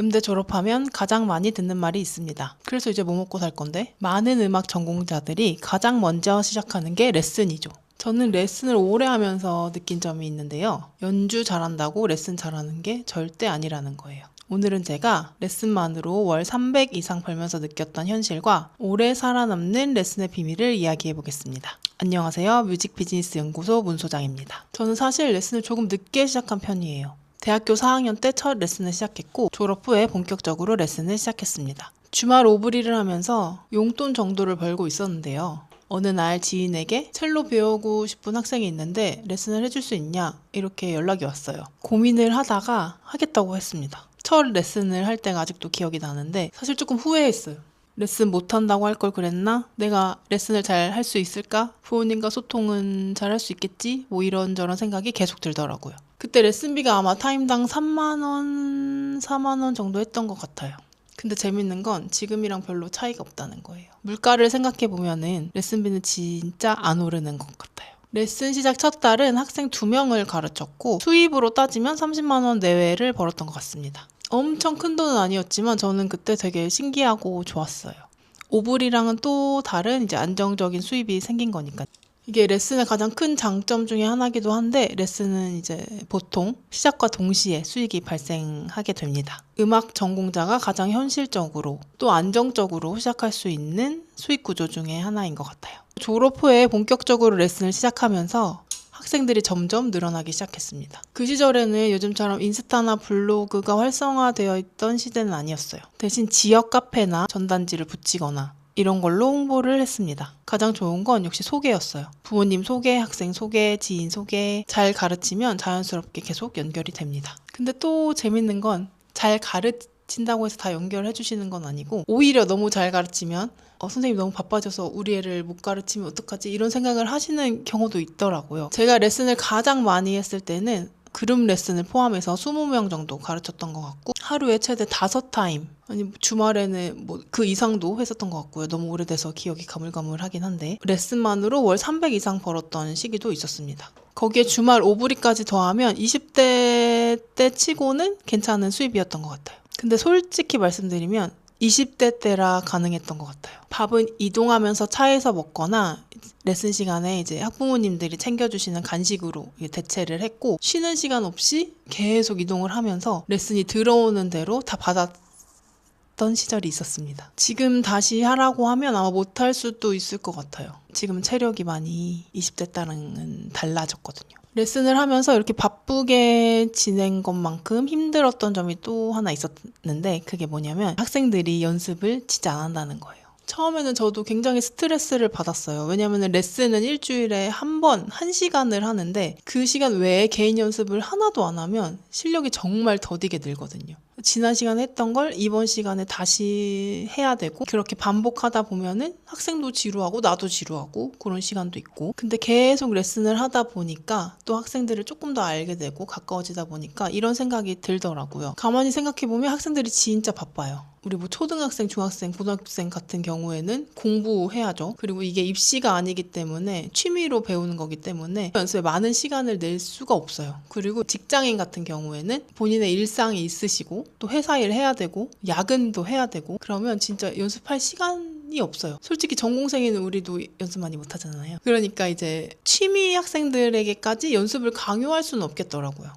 음대 졸업하면 가장 많이 듣는 말이 있습니다. 그래서 이제 뭐 먹고 살 건데? 많은 음악 전공자들이 가장 먼저 시작하는 게 레슨이죠. 저는 레슨을 오래 하면서 느낀 점이 있는데요. 연주 잘한다고 레슨 잘하는 게 절대 아니라는 거예요. 오늘은 제가 레슨만으로 월 300 이상 벌면서 느꼈던 현실과 오래 살아남는 레슨의 비밀을 이야기해 보겠습니다. 안녕하세요. 뮤직 비즈니스 연구소 문소장입니다. 저는 사실 레슨을 조금 늦게 시작한 편이에요. 대학교 4학년 때 첫 레슨을 시작했고 졸업 후에 본격적으로 레슨을 시작했습니다. 주말 오브리를 하면서 용돈 정도를 벌고 있었는데요. 어느 날 지인에게 첼로 배우고 싶은 학생이 있는데 레슨을 해줄 수 있냐 이렇게 연락이 왔어요. 고민을 하다가 하겠다고 했습니다. 첫 레슨을 할 때가 아직도 기억이 나는데 사실 조금 후회했어요. 레슨 못한다고 할 걸 그랬나? 내가 레슨을 잘 할 수 있을까? 부모님과 소통은 잘 할 수 있겠지? 뭐 이런저런 생각이 계속 들더라고요. 그때 레슨비가 아마 타임당 3만 원, 4만 원 정도 했던 것 같아요. 근데 재밌는 건 지금이랑 별로 차이가 없다는 거예요. 물가를 생각해 보면은 레슨비는 진짜 안 오르는 것 같아요. 레슨 시작 첫 달은 학생 2명을 가르쳤고 수입으로 따지면 30만 원 내외를 벌었던 것 같습니다. 엄청 큰 돈은 아니었지만 저는 그때 되게 신기하고 좋았어요. 오불이랑은 또 다른 이제 안정적인 수입이 생긴 거니까. 이게 레슨의 가장 큰 장점 중에 하나기도 한데 레슨은 이제 보통 시작과 동시에 수익이 발생하게 됩니다. 음악 전공자가 가장 현실적으로 또 안정적으로 시작할 수 있는 수익 구조 중에 하나인 것 같아요. 졸업 후에 본격적으로 레슨을 시작하면서 학생들이 점점 늘어나기 시작했습니다. 그 시절에는 요즘처럼 인스타나 블로그가 활성화되어 있던 시대는 아니었어요. 대신 지역 카페나 전단지를 붙이거나 이런 걸로 홍보를 했습니다. 가장 좋은 건 역시 소개였어요. 부모님 소개, 학생 소개, 지인 소개 잘 가르치면 자연스럽게 계속 연결이 됩니다. 근데 또 재밌는 건 잘 가르친다고 해서 다 연결해 주시는 건 아니고 오히려 너무 잘 가르치면 선생님 너무 바빠져서 우리 애를 못 가르치면 어떡하지? 이런 생각을 하시는 경우도 있더라고요. 제가 레슨을 가장 많이 했을 때는 그룹 레슨을 포함해서 20명 정도 가르쳤던 것 같고 하루에 최대 5타임 아니 주말에는 뭐 그 이상도 했었던 것 같고요. 너무 오래돼서 기억이 가물가물하긴 한데 레슨만으로 월 300 이상 벌었던 시기도 있었습니다. 거기에 주말 오브리까지 더하면 20대 때 치고는 괜찮은 수입이었던 것 같아요. 근데 솔직히 말씀드리면 20대 때라 가능했던 것 같아요. 밥은 이동하면서 차에서 먹거나 레슨 시간에 이제 학부모님들이 챙겨주시는 간식으로 대체를 했고 쉬는 시간 없이 계속 이동을 하면서 레슨이 들어오는 대로 다 받았던 시절이 있었습니다. 지금 다시 하라고 하면 아마 못할 수도 있을 것 같아요. 지금 체력이 많이 20대 때랑은 달라졌거든요. 레슨을 하면서 이렇게 바쁘게 지낸 것만큼 힘들었던 점이 또 하나 있었는데 그게 뭐냐면 학생들이 연습을 진짜 안 한다는 거예요. 처음에는 저도 굉장히 스트레스를 받았어요. 왜냐하면 레슨은 일주일에 한 번, 1시간을 하는데 그 시간 외에 개인 연습을 하나도 안 하면 실력이 정말 더디게 늘거든요. 지난 시간에 했던 걸 이번 시간에 다시 해야 되고 그렇게 반복하다 보면은 학생도 지루하고 나도 지루하고 그런 시간도 있고 근데 계속 레슨을 하다 보니까 또 학생들을 조금 더 알게 되고 가까워지다 보니까 이런 생각이 들더라고요. 가만히 생각해보면 학생들이 진짜 바빠요. 우리 뭐 초등학생, 중학생, 고등학생 같은 경우에는 공부해야죠. 그리고 이게 입시가 아니기 때문에 취미로 배우는 거기 때문에 연습에 많은 시간을 낼 수가 없어요. 그리고 직장인 같은 경우에는 본인의 일상이 있으시고 또 회사 일 해야 되고 야근도 해야 되고 그러면 진짜 연습할 시간이 없어요. 솔직히 전공생인 우리도 연습 많이 못 하잖아요. 그러니까 이제 취미 학생들에게까지 연습을 강요할 수는 없겠더라고요.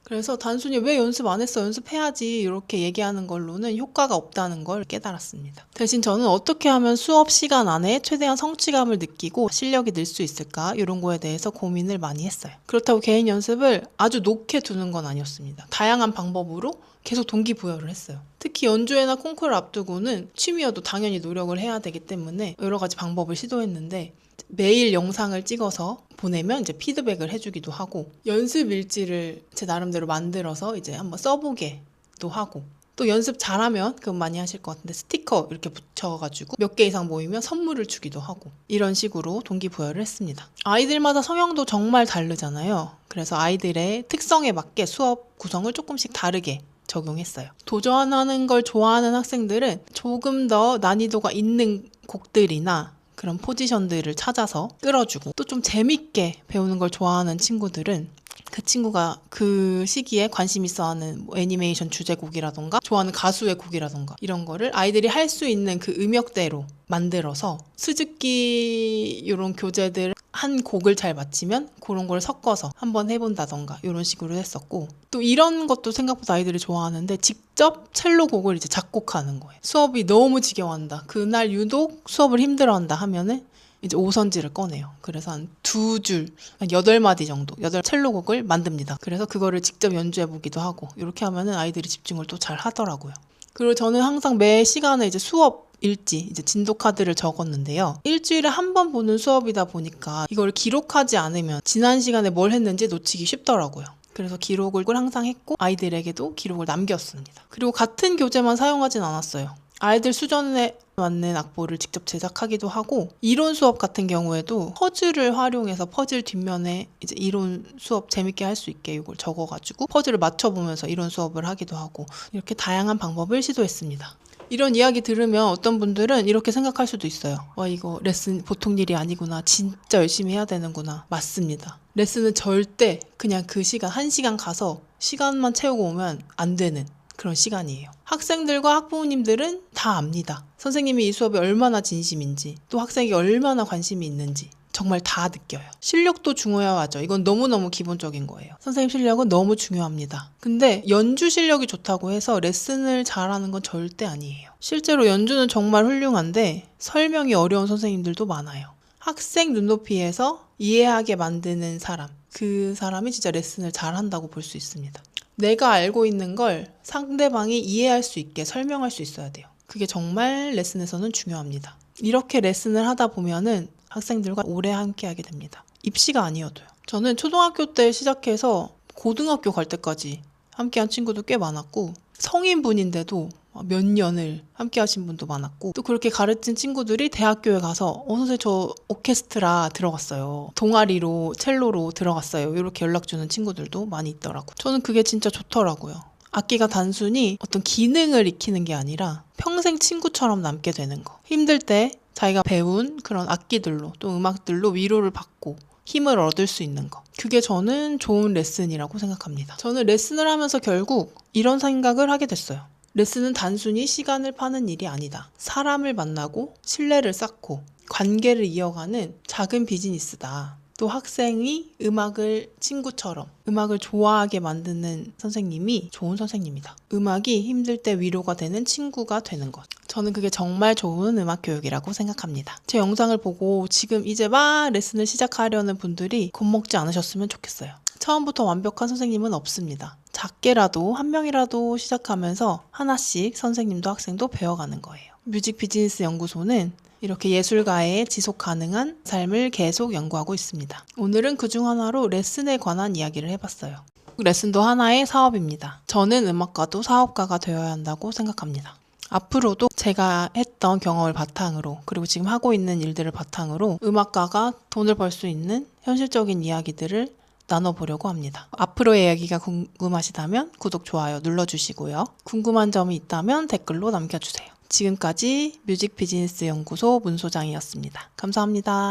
그래서 단순히 왜 연습 안 했어? 연습해야지 이렇게 얘기하는 걸로는 효과가 없다는 걸 깨달았습니다. 대신 저는 어떻게 하면 수업 시간 안에 최대한 성취감을 느끼고 실력이 늘 수 있을까? 이런 거에 대해서 고민을 많이 했어요. 그렇다고 개인 연습을 아주 놓게 두는 건 아니었습니다. 다양한 방법으로 계속 동기부여를 했어요. 특히 연주회나 콩쿠르를 앞두고는 취미여도 당연히 노력을 해야 되기 때문에 여러 가지 방법을 시도했는데 매일 영상을 찍어서 보내면 이제 피드백을 해주기도 하고 연습 일지를 제 나름대로 만들어서 이제 한번 써보게도 하고 또 연습 잘하면 그건 많이 하실 것 같은데 스티커 이렇게 붙여가지고 몇 개 이상 모이면 선물을 주기도 하고 이런 식으로 동기부여를 했습니다. 아이들마다 성향도 정말 다르잖아요. 그래서 아이들의 특성에 맞게 수업 구성을 조금씩 다르게 적용했어요. 도전하는 걸 좋아하는 학생들은 조금 더 난이도가 있는 곡들이나 그런 포지션들을 찾아서 끌어주고 또 좀 재밌게 배우는 걸 좋아하는 친구들은 그 친구가 그 시기에 관심 있어 하는 뭐 애니메이션 주제곡이라던가 좋아하는 가수의 곡이라던가 이런 거를 아이들이 할 수 있는 그 음역대로 만들어서 수줍기 이런 교재들 한 곡을 잘 맞히면 그런 걸 섞어서 한번 해본다던가 이런 식으로 했었고, 또 이런 것도 생각보다 아이들이 좋아하는데 직접 첼로 곡을 이제 작곡하는 거예요. 수업이 너무 지겨워한다, 그날 유독 수업을 힘들어한다 하면은 이제 오선지를 꺼내요. 그래서 한 2줄, 한 8마디 정도, 8첼로곡을 만듭니다. 그래서 그거를 직접 연주해보기도 하고, 이렇게 하면은 아이들이 집중을 또 잘 하더라고요. 그리고 저는 항상 매 시간에 이제 수업 일지, 이제 진도 카드를 적었는데요. 일주일에 한 번 보는 수업이다 보니까 이걸 기록하지 않으면 지난 시간에 뭘 했는지 놓치기 쉽더라고요. 그래서 기록을 항상 했고 아이들에게도 기록을 남겼습니다. 그리고 같은 교재만 사용하진 않았어요. 아이들 수준에 맞는 악보를 직접 제작하기도 하고, 이론 수업 같은 경우에도 퍼즐을 활용해서 퍼즐 뒷면에 이제 이론 수업 재밌게 할 수 있게 이걸 적어가지고 퍼즐을 맞춰보면서 이론 수업을 하기도 하고, 이렇게 다양한 방법을 시도했습니다. 이런 이야기 들으면 어떤 분들은 이렇게 생각할 수도 있어요. 와, 이거 레슨 보통 일이 아니구나. 진짜 열심히 해야 되는구나. 맞습니다. 레슨은 절대 그냥 그 시간, 1시간 가서 시간만 채우고 오면 안 되는 그런 시간이에요. 학생들과 학부모님들은 다 압니다. 선생님이 이 수업에 얼마나 진심인지, 또 학생이 얼마나 관심이 있는지 정말 다 느껴요. 실력도 중요하죠. 이건 너무너무 기본적인 거예요. 선생님 실력은 너무 중요합니다. 근데 연주 실력이 좋다고 해서 레슨을 잘하는 건 절대 아니에요. 실제로 연주는 정말 훌륭한데 설명이 어려운 선생님들도 많아요. 학생 눈높이에서 이해하게 만드는 사람, 그 사람이 진짜 레슨을 잘한다고 볼 수 있습니다. 내가 알고 있는 걸 상대방이 이해할 수 있게 설명할 수 있어야 돼요. 그게 정말 레슨에서는 중요합니다. 이렇게 레슨을 하다 보면은 학생들과 오래 함께 하게 됩니다. 입시가 아니어도요. 저는 초등학교 때 시작해서 고등학교 갈 때까지 함께 한 친구도 꽤 많았고, 성인분인데도 몇 년을 함께 하신 분도 많았고, 또 그렇게 가르친 친구들이 대학교에 가서 선생님 저 오케스트라 들어갔어요, 동아리로 첼로로 들어갔어요, 이렇게 연락 주는 친구들도 많이 있더라고요. 저는 그게 진짜 좋더라고요. 악기가 단순히 어떤 기능을 익히는 게 아니라 평생 친구처럼 남게 되는 거. 힘들 때 자기가 배운 그런 악기들로, 또 음악들로 위로를 받고 힘을 얻을 수 있는 거. 그게 저는 좋은 레슨이라고 생각합니다. 저는 레슨을 하면서 결국 이런 생각을 하게 됐어요. 레슨은 단순히 시간을 파는 일이 아니다. 사람을 만나고 신뢰를 쌓고 관계를 이어가는 작은 비즈니스다. 또 학생이 음악을 친구처럼, 음악을 좋아하게 만드는 선생님이 좋은 선생님이다. 음악이 힘들 때 위로가 되는 친구가 되는 것. 저는 그게 정말 좋은 음악 교육이라고 생각합니다. 제 영상을 보고 지금 이제 막 레슨을 시작하려는 분들이 겁먹지 않으셨으면 좋겠어요. 처음부터 완벽한 선생님은 없습니다. 작게라도 한 명이라도 시작하면서 하나씩 선생님도 학생도 배워가는 거예요. 뮤직 비즈니스 연구소는 이렇게 예술가의 지속 가능한 삶을 계속 연구하고 있습니다. 오늘은 그중 하나로 레슨에 관한 이야기를 해봤어요. 레슨도 하나의 사업입니다. 저는 음악가도 사업가가 되어야 한다고 생각합니다. 앞으로도 제가 했던 경험을 바탕으로, 그리고 지금 하고 있는 일들을 바탕으로 음악가가 돈을 벌 수 있는 현실적인 이야기들을 나눠보려고 합니다. 앞으로의 이야기가 궁금하시다면 구독, 좋아요 눌러주시고요. 궁금한 점이 있다면 댓글로 남겨주세요. 지금까지 뮤직 비즈니스 연구소 문 소장이었습니다. 감사합니다.